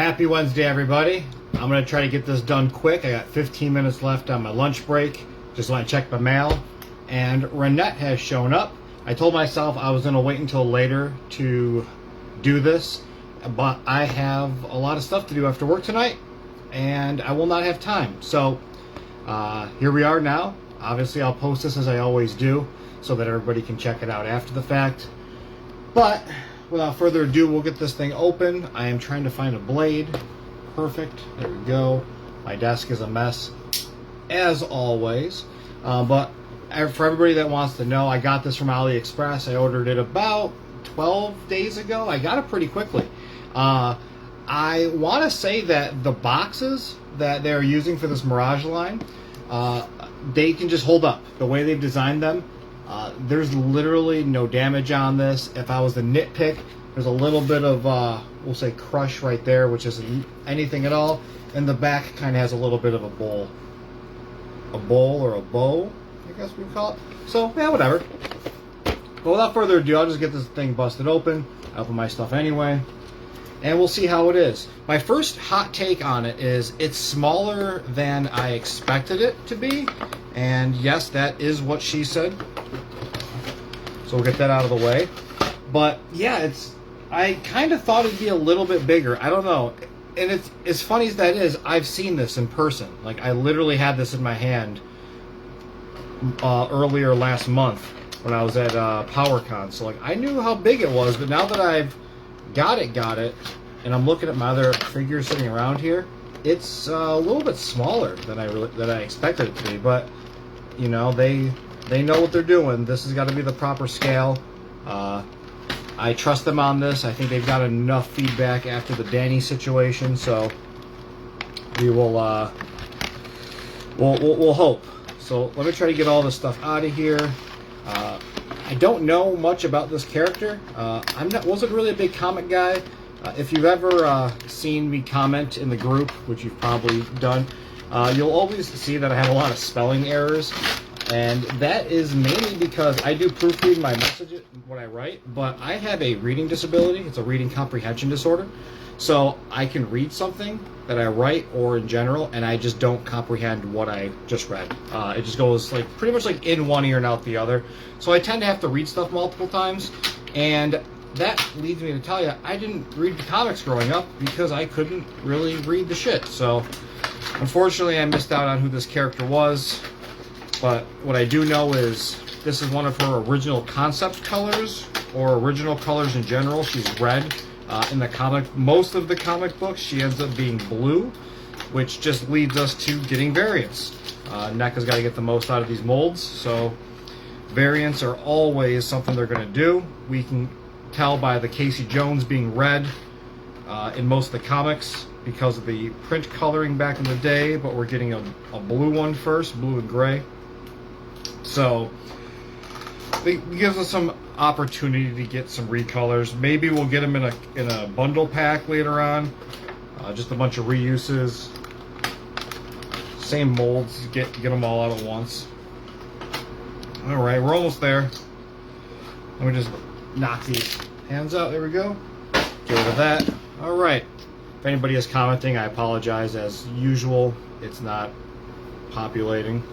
Happy Wednesday, everybody. I'm going to try to get this done quick. I got 15 minutes left on my lunch break. Just want to check my mail. And Renet has shown up. I told myself I was going to wait until later to do this, but I have a lot of stuff to do after work tonight, and I will not have time. So here we are now. Obviously, I'll post this as I always do so that everybody can check it out after the fact. But without further ado, we'll get this thing open. I am trying to find a blade. Perfect. There we go. My desk is a mess, as always. But for everybody that wants to know, I got this from AliExpress. I ordered it about 12 days ago. I got it pretty quickly. I want to say that the boxes that they're using for this Mirage line, they can just hold up. The way they've designed them, there's literally no damage on this. If I was to nitpick, there's a little bit of, we'll say, crush right there, which isn't anything at all. And the back kind of has a little bit of a bowl. A bowl or a bow, I guess we call it. So, yeah, whatever. But without further ado, I'll just get this thing busted open. I open my stuff anyway. And we'll see how it is. My first hot take on it is it's smaller than I expected it to be. And yes, that is what she said. So we'll get that out of the way. But yeah, I kind of thought it'd be a little bit bigger. I don't know. And it's as funny as that is, I've seen this in person. Like, I literally had this in my hand earlier last month when I was at PowerCon. So like, I knew how big it was, but now that I've got it, and I'm looking at my other figures sitting around here, it's a little bit smaller than I expected it to be. But you know, they know what they're doing. This has got to be the proper scale. I trust them on this. I think they've got enough feedback after the Danny situation, so we will we'll hope. So let me try to get all this stuff out of here. I don't know much about this character. Wasn't really a big comic guy. If you've ever seen me comment in the group, which you've probably done, you'll always see that I have a lot of spelling errors. And that is mainly because I do proofread my messages when I write, but I have a reading disability. It's a reading comprehension disorder. So I can read something that I write or in general, and I just don't comprehend what I just read. It just goes like pretty much like in one ear and out the other. So I tend to have to read stuff multiple times, and that leads me to tell you, I didn't read the comics growing up because I couldn't really read the shit. So unfortunately, I missed out on who this character was. But what I do know is this is one of her original concept colors, or original colors in general. She's red. In the comic, most of the comic books, she ends up being blue, which just leads us to getting variants. NECA's got to get the most out of these molds, so variants are always something they're going to do. We can tell by the Casey Jones being red in most of the comics because of the print coloring back in the day, but we're getting a blue one first, blue and gray. So it gives us some opportunity to get some recolors. Maybe we'll get them in a bundle pack later on. Just a bunch of reuses. Same molds, get them all out at once. Alright, we're almost there. Let me just knock these hands out. There we go. Get rid of that. Alright. If anybody is commenting, I apologize. As usual, it's not populating.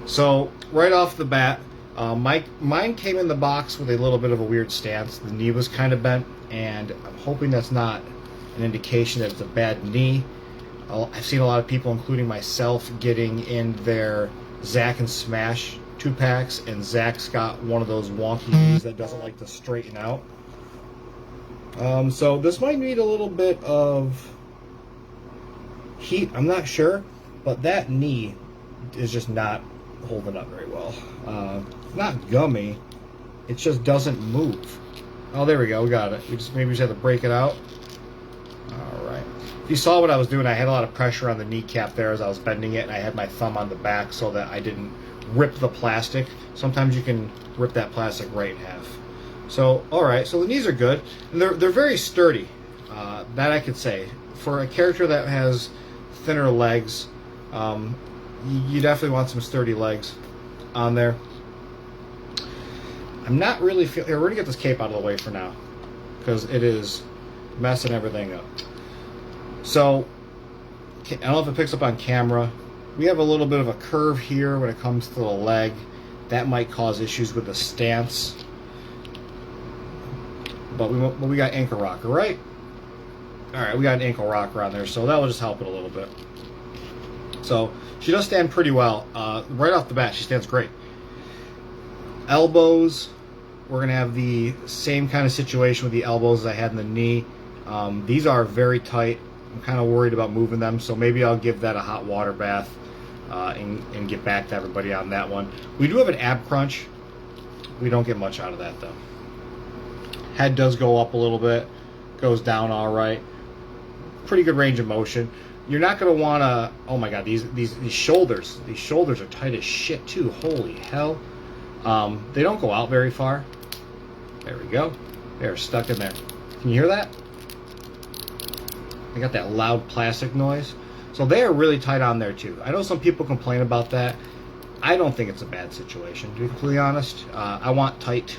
So, right off the bat, mine came in the box with a little bit of a weird stance. The knee was kind of bent, and I'm hoping that's not an indication that it's a bad knee. I've seen a lot of people, including myself, getting in their Zack and Smash 2-packs, and Zack's got one of those wonky knees that doesn't like to straighten out. So this might need a little bit of heat, I'm not sure, but that knee is just not holding up very well. Not gummy, it just doesn't move. Oh, there we go, we got it. Maybe we just have to break it out. Alright. If you saw what I was doing, I had a lot of pressure on the kneecap there as I was bending it, and I had my thumb on the back so that I didn't rip the plastic. Sometimes you can rip that plastic right in half. So, alright, so the knees are good. And they're very sturdy, that I could say. For a character that has thinner legs, you definitely want some sturdy legs on there. I'm not really feeling... Here, we're going to get this cape out of the way for now, because it is messing everything up. So, I don't know if it picks up on camera. We have a little bit of a curve here when it comes to the leg. That might cause issues with the stance. But we got ankle rocker, right? Alright, we got an ankle rocker on there, so that will just help it a little bit. So, she does stand pretty well. Right off the bat, she stands great. Elbows, we're going to have the same kind of situation with the elbows as I had in the knee. These are very tight. I'm kind of worried about moving them, so maybe I'll give that a hot water bath and get back to everybody on that one. We do have an ab crunch. We don't get much out of that, though. Head does go up a little bit, goes down all right. Pretty good range of motion. You're not going to want to... Oh my god, these shoulders. These shoulders are tight as shit, too. Holy hell. They don't go out very far. There we go. They're stuck in there. Can you hear that? They got that loud plastic noise. So they are really tight on there too. I know some people complain about that. I don't think it's a bad situation, to be completely honest. I want tight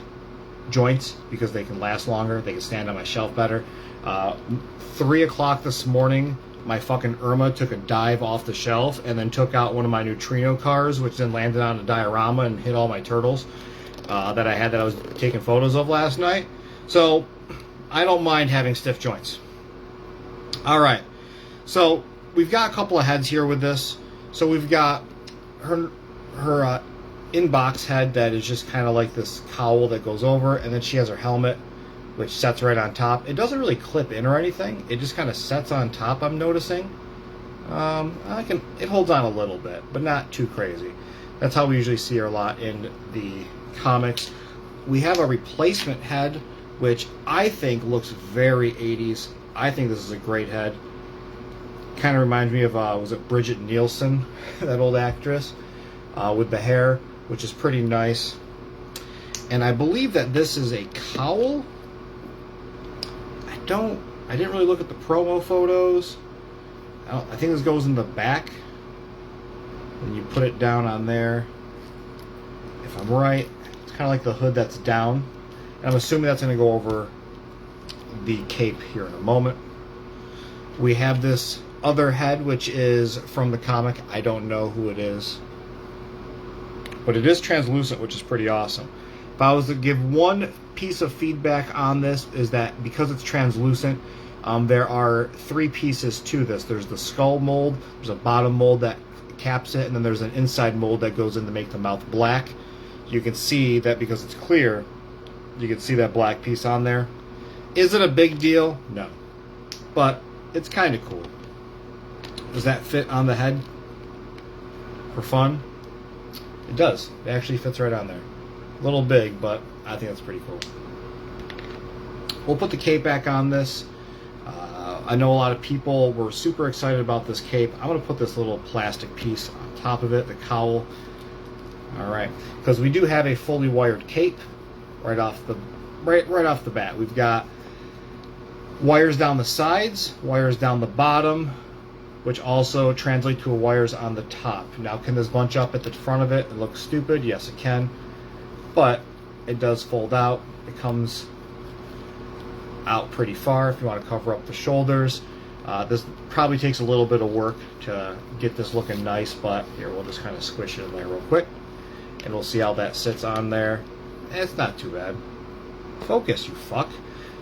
joints because they can last longer. They can stand on my shelf better. 3 o'clock this morning, my fucking Irma took a dive off the shelf and then took out one of my neutrino cars, which then landed on a diorama and hit all my turtles that I was taking photos of last night. So I don't mind having stiff joints. All right, so we've got a couple of heads here with this. So we've got her inbox head that is just kind of like this cowl that goes over, and then she has her helmet, which sets right on top. It doesn't really clip in or anything. It just kind of sets on top, I'm noticing. It holds on a little bit, but not too crazy. That's how we usually see her a lot in the comics. We have a replacement head, which I think looks very 80s. I think this is a great head. Kind of reminds me of, was it Bridget Nielsen, that old actress, with the hair, which is pretty nice. And I believe that this is a cowl. I didn't really look at the promo photos. I think this goes in the back. And you put it down on there. If I'm right, it's kind of like the hood that's down. And I'm assuming that's going to go over the cape here in a moment. We have this other head, which is from the comic. I don't know who it is, but it is translucent, which is pretty awesome. If I was to give one piece of feedback on this, is that because it's translucent, there are 3 pieces to this. There's the skull mold, there's a bottom mold that caps it, and then there's an inside mold that goes in to make the mouth black. You can see that because it's clear, you can see that black piece on there. Is it a big deal? No. But it's kind of cool. Does that fit on the head for fun? It does. It actually fits right on there. A little big, but I think that's pretty cool. We'll put the cape back on this. I know a lot of people were super excited about this cape. I'm going to put this little plastic piece on top of it, the cowl. All right, because we do have a fully wired cape right off the bat. We've got wires down the sides, wires down the bottom, which also translate to wires on the top. Now, can this bunch up at the front of it and look stupid? Yes, it can. But it does fold out. It comes out pretty far if you want to cover up the shoulders. This probably takes a little bit of work to get this looking nice, but here, we'll just kind of squish it in there real quick, and we'll see how that sits on there. It's not too bad. Focus, you fuck.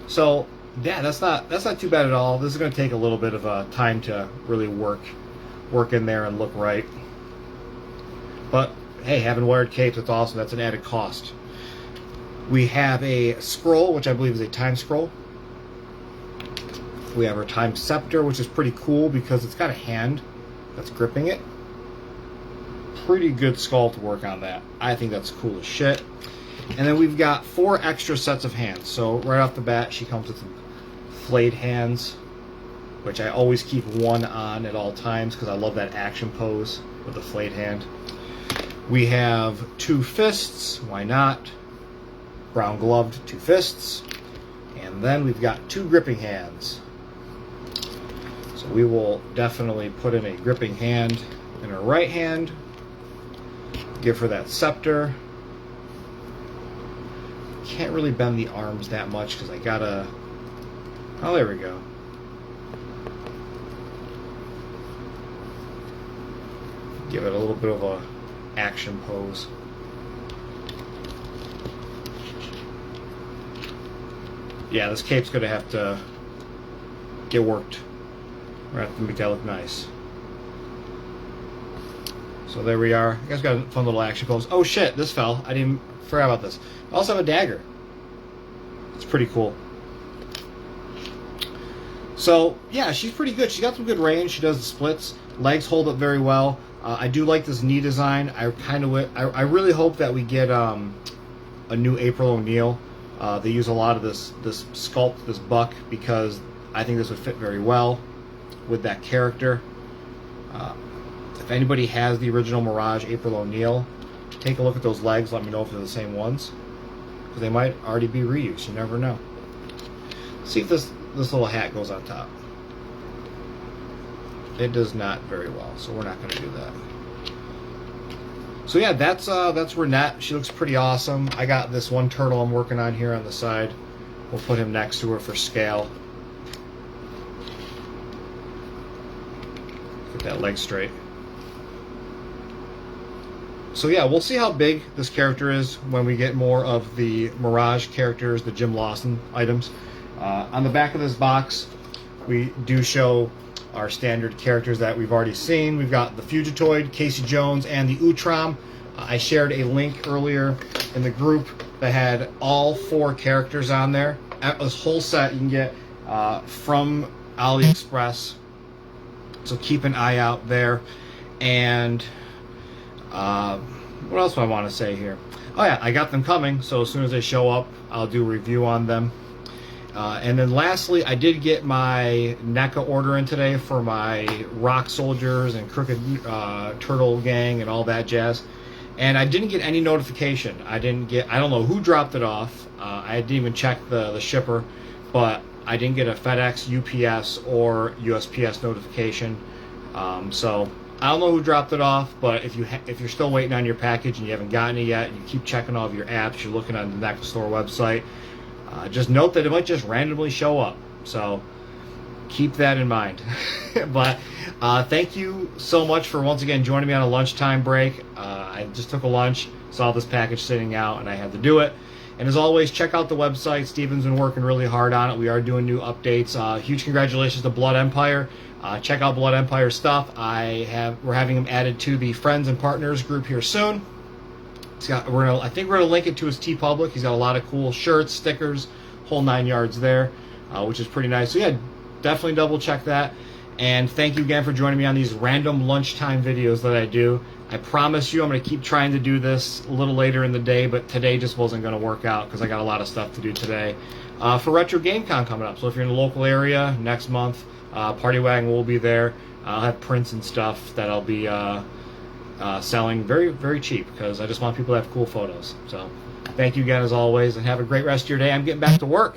So yeah, that's not too bad at all. This is going to take a little bit of time to really work in there and look right. But hey, having wired capes, it's awesome. That's an added cost. We have a scroll, which I believe is a time scroll. We have our time scepter, which is pretty cool because it's got a hand that's gripping it. Pretty good skull to work on that. I think that's cool as shit. And then we've got 4 extra sets of hands. So right off the bat, she comes with some flayed hands, which I always keep one on at all times because I love that action pose with the flayed hand. We have 2 fists. Why not? Brown gloved 2 fists. And then we've got 2 gripping hands. So we will definitely put in a gripping hand in her right hand. Give her that scepter. Can't really bend the arms that much because I gotta... Oh, there we go. Give it a little bit of a action pose. Yeah, this cape's gonna have to get worked. We're gonna have to make that look nice. So there we are. You guys got a fun little action pose. Oh shit, this fell. I didn't forget about this. I also have a dagger. It's pretty cool. So yeah, she's pretty good. She's got some good range. She does the splits. Legs hold up very well. I do like this knee design. I really hope that we get a new April O'Neil. They use a lot of this sculpt, this buck, because I think this would fit very well with that character. If anybody has the original Mirage April O'Neil, take a look at those legs. Let me know if they're the same ones, because they might already be reused. You never know. See if this little hat goes on top. It does not very well, so we're not going to do that. So yeah, that's Renet. She looks pretty awesome. I got this one turtle I'm working on here on the side. We'll put him next to her for scale. Get that leg straight. So yeah, we'll see how big this character is when we get more of the Mirage characters, the Jim Lawson items. On the back of this box, we do show our standard characters that we've already seen. We've got the Fugitoid, Casey Jones, and the Utrom. I shared a link earlier in the group that had all 4 characters on there. This whole set you can get from AliExpress, so keep an eye out there. And what else do I want to say here? Oh yeah, I got them coming, so as soon as they show up, I'll do a review on them. And then lastly, I did get my Neca order in today for my Rock Soldiers and Crooked Turtle Gang and all that jazz. And I didn't get any notification. I don't know who dropped it off. I didn't even check the shipper, but I didn't get a FedEx, UPS, or USPS notification. So I don't know who dropped it off, but if you're still waiting on your package and you haven't gotten it yet, you keep checking all of your apps, you're looking on the Neca store website, just note that it might just randomly show up. So keep that in mind. But thank you so much for once again joining me on a lunchtime break. I just took a lunch, saw this package sitting out, and I had to do it. And as always, check out the website. Steven's been working really hard on it. We are doing new updates. Huge congratulations to Blood Empire. Check out Blood Empire stuff. We're having him added to the Friends and Partners group here soon. I think we're gonna link it to his TeePublic. He's got a lot of cool shirts, stickers, whole 9 yards there, which is pretty nice. So yeah, definitely double check that. And thank you again for joining me on these random lunchtime videos that I do. I promise you I'm going to keep trying to do this a little later in the day, but today just wasn't going to work out because I got a lot of stuff to do today. For Retro Game Con coming up, so if you're in the local area next month, Party Wagon will be there. I'll have prints and stuff that I'll be selling very, very cheap because I just want people to have cool photos. So thank you again as always, and have a great rest of your day. I'm getting back to work.